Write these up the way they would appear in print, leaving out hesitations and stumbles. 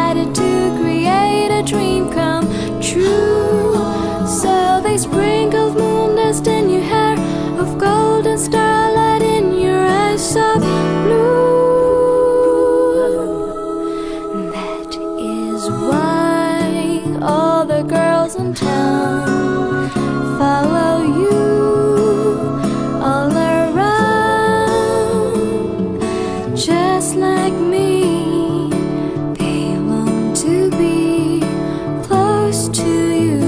decided to create a dream come true. So they sprinkled moon dust in your hair, of golden starlight in your eyes of blue. That is why all the girls in town follow you all around. Just like me, they long to be close to you.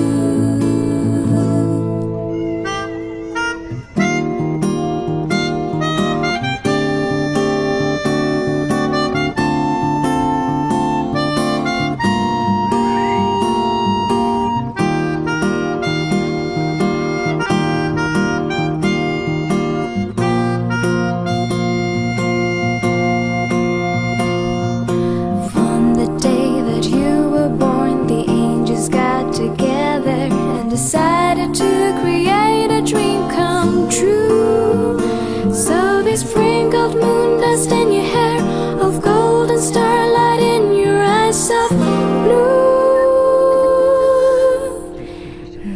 Together and decided to create a dream come true. So they sprinkled moon dust in your hair, of golden starlight in your eyes of blue.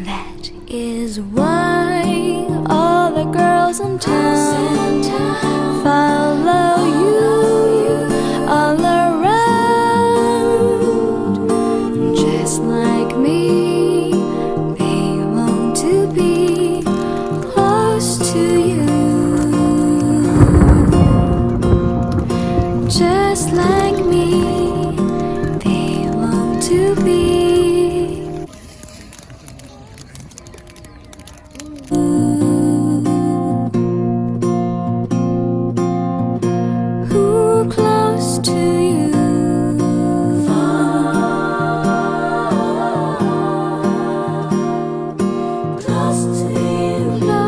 That is why all the girls in town follow you all around. Just like me, just like me, they want to be. Ooh, close to you. Close to you.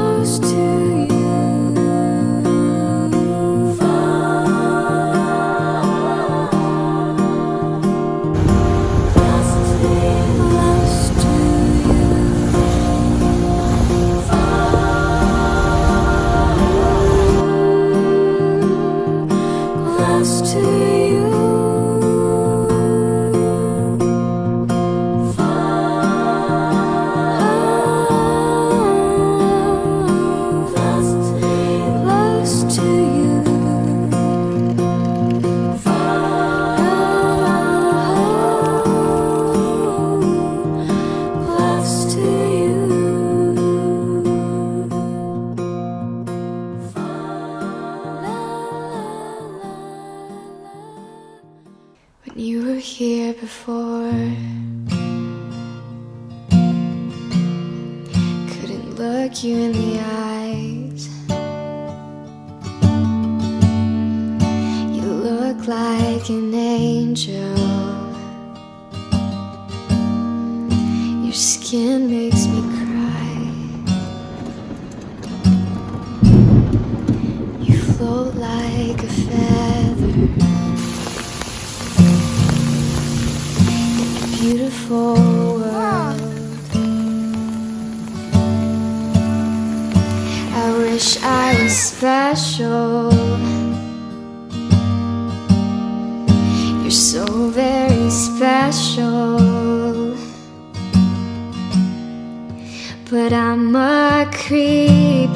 Close to you. When you were here before, couldn't look you in the eyes. You look like an angel. Your skin makes me cry. You float like a feather, beautiful world. I wish I was special. You're so very special, but I'm a creep.